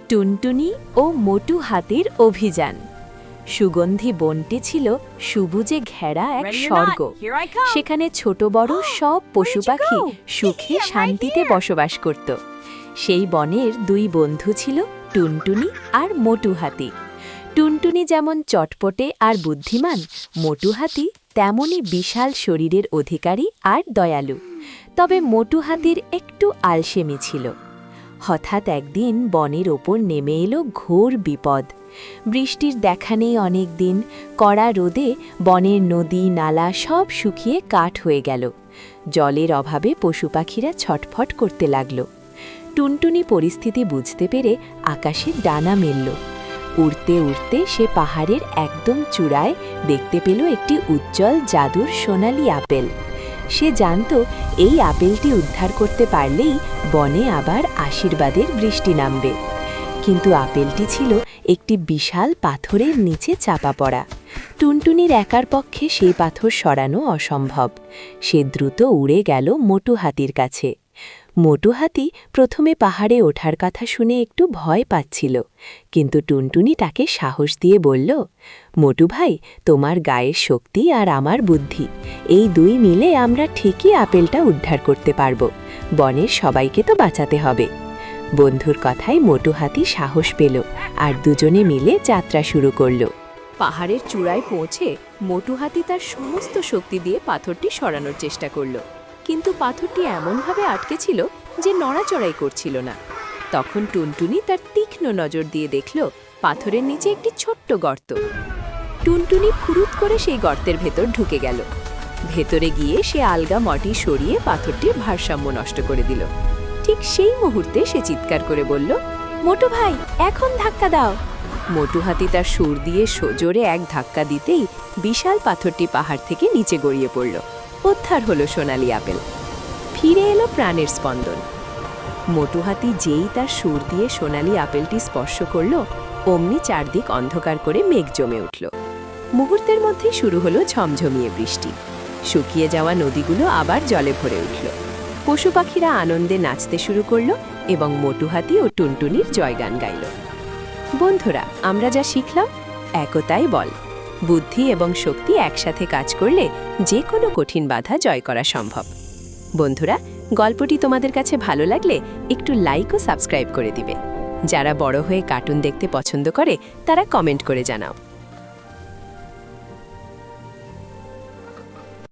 টুনটুনি ও মোটু হাতির অভিযান। সুগন্ধি বনটি ছিল সবুজে ঘেরা এক স্বর্গ। সেখানে ছোট বড় সব পশু পাখি সুখে শান্তিতে বসবাস করত। সেই বনের দুই বন্ধু ছিল টুনটুনি আর মোটু হাতি। টুনটুনি যেমন চটপটে আর বুদ্ধিমান, মোটু হাতি তেমনই বিশাল শরীরের অধিকারী আর দয়ালু। তবে মোটু হাতির একটু আলসেমি ছিল। হঠাৎ একদিন বনের ওপর নেমে এলো ঘোর বিপদ। বৃষ্টির দেখা নেই অনেক দিন। কড়া রোদে বনের নদী নালা সব শুকিয়ে কাঠ হয়ে গেল। জলের অভাবে পশু পাখিরা ছটফট করতে লাগল। টুনটুনি পরিস্থিতি বুঝতে পেরে আকাশে ডানা মেলল। উড়তে উড়তে সে পাহাড়ের একদম চূড়ায় দেখতে পেল একটি উজ্জ্বল জাদুর সোনালি আপেল। সে জানত এই আপেলটি উদ্ধার করতে পারলেই বনে আবার আশীর্বাদের বৃষ্টি নামবে। কিন্তু আপেলটি ছিল একটি বিশাল পাথরের নিচে চাপা পড়া। টুনটুনির একার পক্ষে সেই পাথর সরানো অসম্ভব। সে দ্রুত উড়ে গেল মোটু হাতির কাছে। মোটু হাতি প্রথমে পাহাড়ে ওঠার কথা শুনে একটু ভয় পাচ্ছিল, কিন্তু টুনটুনি তাকে সাহস দিয়ে বলল, মোটু ভাই, তোমার গায়ের শক্তি আর আমার বুদ্ধি, এই দুই মিলে আমরা ঠিকই আপেলটা উদ্ধার করতে পারব। বনের সবাইকে তো বাঁচাতে হবে। বন্ধুর কথায় মোটু হাতি সাহস পেল আর দুজনে মিলে যাত্রা শুরু করল। পাহাড়ের চূড়ায় পৌঁছে মোটু হাতি তার সমস্ত শক্তি দিয়ে পাথরটি সরানোর চেষ্টা করল, কিন্তু পাথরটি এমনভাবে আটকে ছিল যে নড়াচড়াই করছিল না। তখন টুনটুনি তার তীক্ষ্ণ নজর দিয়ে দেখল পাথরের নিচে একটি ছোট্ট গর্ত। টুনটুনি ফুরুত করে সেই গর্তের ভেতর ঢুকে গেল। ভেতরে গিয়ে সে আলগা মাটি সরিয়ে পাথরটির ভারসাম্য নষ্ট করে দিল। ঠিক সেই মুহূর্তে সে চিৎকার করে বলল, মোটু ভাই, এখন ধাক্কা দাও। মোটু হাতি তার সুর দিয়ে জোরে এক ধাক্কা দিতেই বিশাল পাথরটি পাহাড় থেকে নিচে গড়িয়ে পড়ল। উদ্ধার হলো সোনালি আপেল। ফিরে এলো প্রাণের স্পন্দন। মোটু হাতি যেই তার সুর দিয়ে সোনালি আপেলটি স্পর্শ করল, অমনি চারদিক অন্ধকার করে মেঘ জমে উঠল। মুহূর্তের মধ্যে শুরু হলো ঝমঝমিয়ে বৃষ্টি। শুকিয়ে যাওয়া নদীগুলো আবার জলে ভরে উঠল। পশু পাখিরা আনন্দে নাচতে শুরু করল এবং মোটু হাতি ও টুনটুনির জয়গান গাইল। বন্ধুরা, আমরা যা শিখলাম, একতাই বল। বুদ্ধি এবং শক্তি একসাথে কাজ করলে যে কোনো কঠিন বাধা জয় করা সম্ভব। বন্ধুরা, গল্পটি তোমাদের কাছে ভালো লাগলে একটু লাইক ও সাবস্ক্রাইব করে দিবে। যারা বড় হয়ে কার্টুন দেখতে পছন্দ করে তারা কমেন্ট করে জানাও।